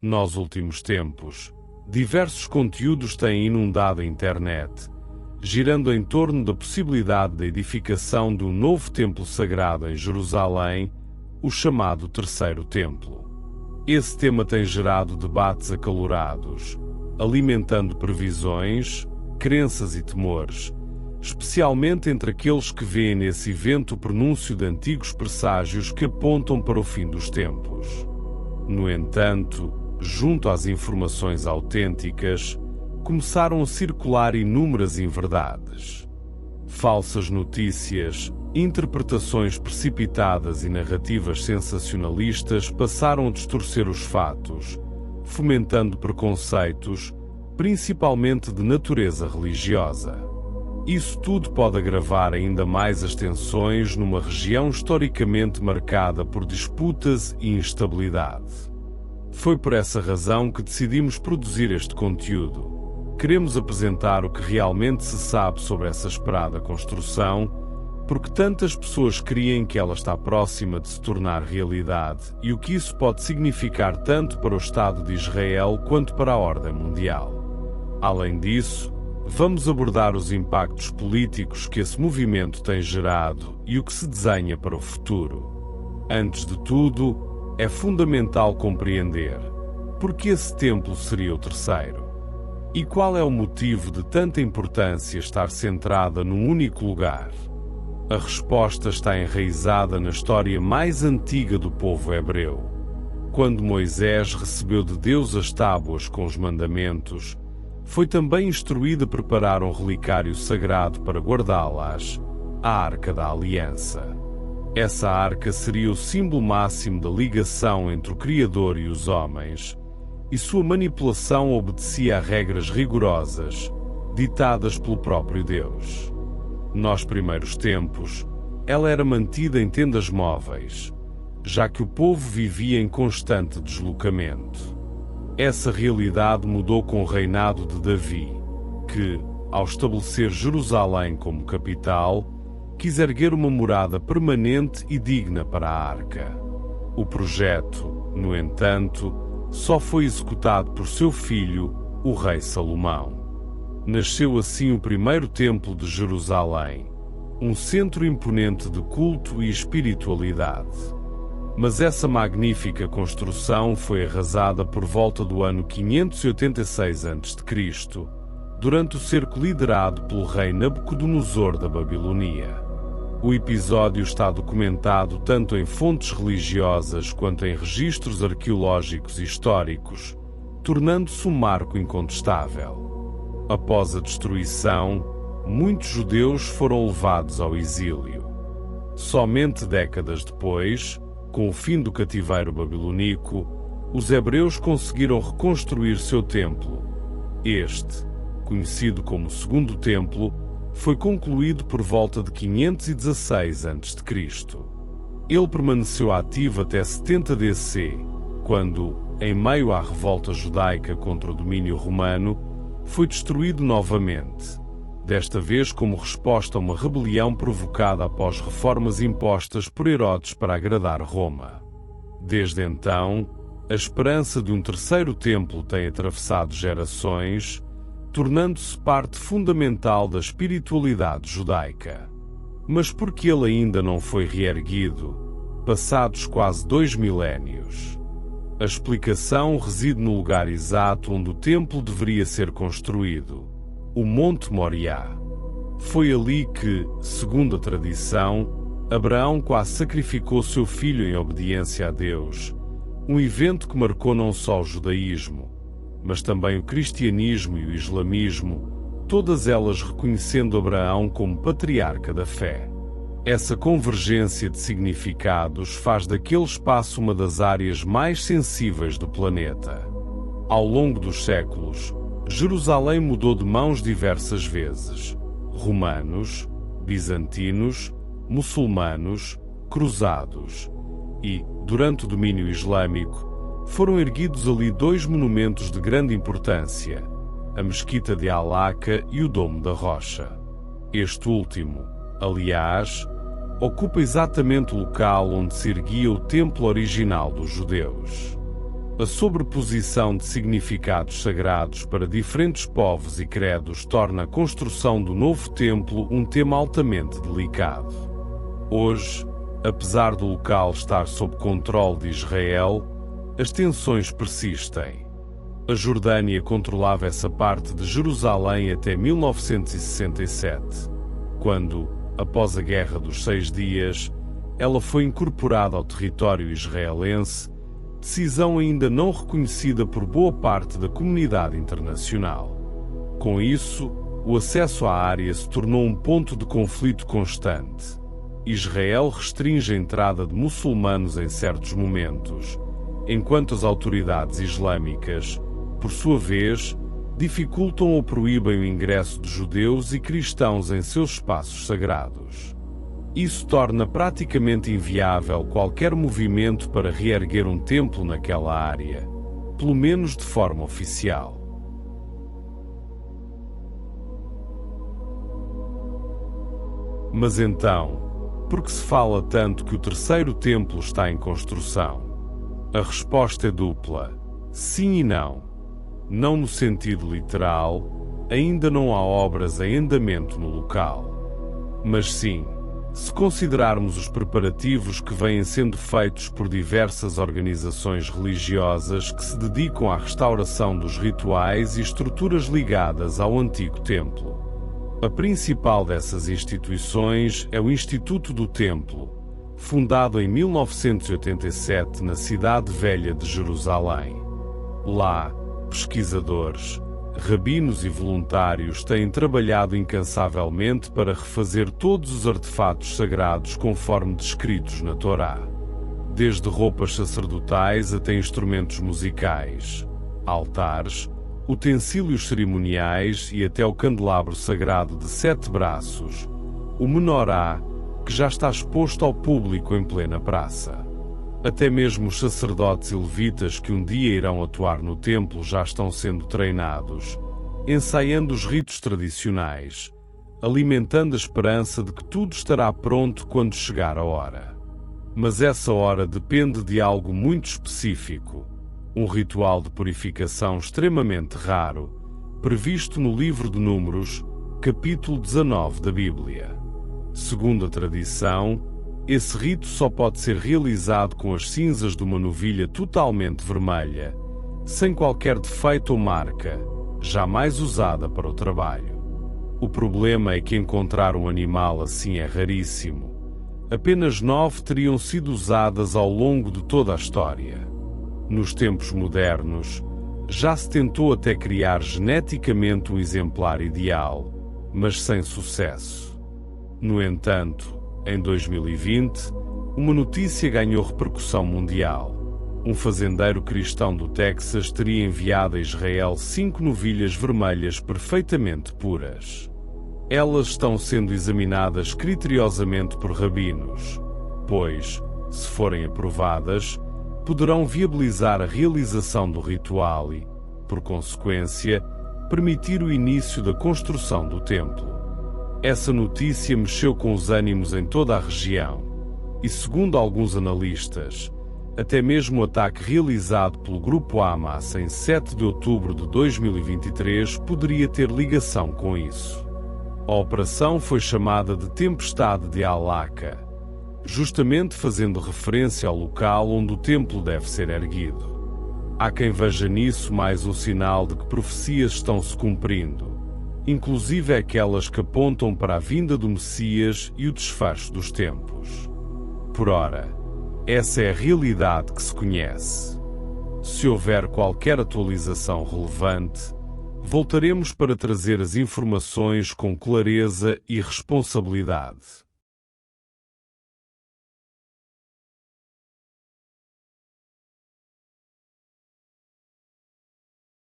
Nos últimos tempos, diversos conteúdos têm inundado a internet, girando em torno da possibilidade da edificação de um novo templo sagrado em Jerusalém, o chamado Terceiro Templo. Esse tema tem gerado debates acalorados, alimentando previsões, crenças e temores, especialmente entre aqueles que veem nesse evento o prenúncio de antigos presságios que apontam para o fim dos tempos. No entanto, junto às informações autênticas, começaram a circular inúmeras inverdades. Falsas notícias, interpretações precipitadas e narrativas sensacionalistas passaram a distorcer os fatos, fomentando preconceitos, principalmente de natureza religiosa. Isso tudo pode agravar ainda mais as tensões numa região historicamente marcada por disputas e instabilidade. Foi por essa razão que decidimos produzir este conteúdo. Queremos apresentar o que realmente se sabe sobre essa esperada construção, porque tantas pessoas creem que ela está próxima de se tornar realidade e o que isso pode significar tanto para o Estado de Israel quanto para a ordem mundial. Além disso, vamos abordar os impactos políticos que esse movimento tem gerado e o que se desenha para o futuro. Antes de tudo, é fundamental compreender por que esse templo seria o terceiro. E qual é o motivo de tanta importância estar centrada num único lugar? A resposta está enraizada na história mais antiga do povo hebreu. Quando Moisés recebeu de Deus as tábuas com os mandamentos, foi também instruído a preparar um relicário sagrado para guardá-las, a Arca da Aliança. Essa arca seria o símbolo máximo da ligação entre o Criador e os homens, e sua manipulação obedecia a regras rigorosas, ditadas pelo próprio Deus. Nos primeiros tempos, ela era mantida em tendas móveis, já que o povo vivia em constante deslocamento. Essa realidade mudou com o reinado de Davi, que, ao estabelecer Jerusalém como capital, quis erguer uma morada permanente e digna para a arca. O projeto, no entanto, só foi executado por seu filho, o rei Salomão. Nasceu assim o primeiro templo de Jerusalém, um centro imponente de culto e espiritualidade. Mas essa magnífica construção foi arrasada por volta do ano 586 a.C., durante o cerco liderado pelo rei Nabucodonosor da Babilônia. O episódio está documentado tanto em fontes religiosas quanto em registros arqueológicos e históricos, tornando-se um marco incontestável. Após a destruição, muitos judeus foram levados ao exílio. Somente décadas depois, com o fim do cativeiro babilônico, os hebreus conseguiram reconstruir seu templo. Este, conhecido como Segundo Templo, foi concluído por volta de 516 a.C. Ele permaneceu ativo até 70 DC, quando, em meio à revolta judaica contra o domínio romano, foi destruído novamente, desta vez como resposta a uma rebelião provocada após reformas impostas por Herodes para agradar Roma. Desde então, a esperança de um terceiro templo tem atravessado gerações, tornando-se parte fundamental da espiritualidade judaica. Mas por que ele ainda não foi reerguido, passados quase 2 milénios? A explicação reside no lugar exato onde o templo deveria ser construído, o Monte Moriá. Foi ali que, segundo a tradição, Abraão quase sacrificou seu filho em obediência a Deus, um evento que marcou não só o judaísmo, mas também o cristianismo e o islamismo, todas elas reconhecendo Abraão como patriarca da fé. Essa convergência de significados faz daquele espaço uma das áreas mais sensíveis do planeta. Ao longo dos séculos, Jerusalém mudou de mãos diversas vezes. Romanos, bizantinos, muçulmanos, cruzados. E, durante o domínio islâmico, foram erguidos ali 2 monumentos de grande importância, a Mesquita de Al-Aqsa e o Domo da Rocha. Este último, aliás, ocupa exatamente o local onde se erguia o templo original dos judeus. A sobreposição de significados sagrados para diferentes povos e credos torna a construção do novo templo um tema altamente delicado. Hoje, apesar do local estar sob controle de Israel, as tensões persistem. A Jordânia controlava essa parte de Jerusalém até 1967, quando, após a Guerra dos 6 Dias, ela foi incorporada ao território israelense, decisão ainda não reconhecida por boa parte da comunidade internacional. Com isso, o acesso à área se tornou um ponto de conflito constante. Israel restringe a entrada de muçulmanos em certos momentos, enquanto as autoridades islâmicas, por sua vez, dificultam ou proíbem o ingresso de judeus e cristãos em seus espaços sagrados. Isso torna praticamente inviável qualquer movimento para reerguer um templo naquela área, pelo menos de forma oficial. Mas então, por que se fala tanto que o terceiro templo está em construção? A resposta é dupla: sim e não. Não no sentido literal, ainda não há obras em andamento no local. Mas sim, se considerarmos os preparativos que vêm sendo feitos por diversas organizações religiosas que se dedicam à restauração dos rituais e estruturas ligadas ao antigo templo. A principal dessas instituições é o Instituto do Templo, fundado em 1987 na Cidade Velha de Jerusalém. Lá, pesquisadores, rabinos e voluntários têm trabalhado incansavelmente para refazer todos os artefatos sagrados conforme descritos na Torá. Desde roupas sacerdotais até instrumentos musicais, altares, utensílios cerimoniais e até o candelabro sagrado de 7 braços, o menorá, que já está exposto ao público em plena praça. Até mesmo os sacerdotes e levitas que um dia irão atuar no templo já estão sendo treinados, ensaiando os ritos tradicionais, alimentando a esperança de que tudo estará pronto quando chegar a hora. Mas essa hora depende de algo muito específico, um ritual de purificação extremamente raro, previsto no livro de Números, capítulo 19 da Bíblia. Segundo a tradição, esse rito só pode ser realizado com as cinzas de uma novilha totalmente vermelha, sem qualquer defeito ou marca, jamais usada para o trabalho. O problema é que encontrar um animal assim é raríssimo. Apenas 9 teriam sido usadas ao longo de toda a história. Nos tempos modernos, já se tentou até criar geneticamente um exemplar ideal, mas sem sucesso. No entanto, em 2020, uma notícia ganhou repercussão mundial. Um fazendeiro cristão do Texas teria enviado a Israel 5 novilhas vermelhas perfeitamente puras. Elas estão sendo examinadas criteriosamente por rabinos, pois, se forem aprovadas, poderão viabilizar a realização do ritual e, por consequência, permitir o início da construção do templo. Essa notícia mexeu com os ânimos em toda a região, e segundo alguns analistas, até mesmo o ataque realizado pelo grupo Hamas em 7 de outubro de 2023 poderia ter ligação com isso. A operação foi chamada de Tempestade de Al-Aqsa, justamente fazendo referência ao local onde o templo deve ser erguido. Há quem veja nisso mais um sinal de que profecias estão se cumprindo, inclusive aquelas que apontam para a vinda do Messias e o desfecho dos tempos. Por ora, essa é a realidade que se conhece. Se houver qualquer atualização relevante, voltaremos para trazer as informações com clareza e responsabilidade.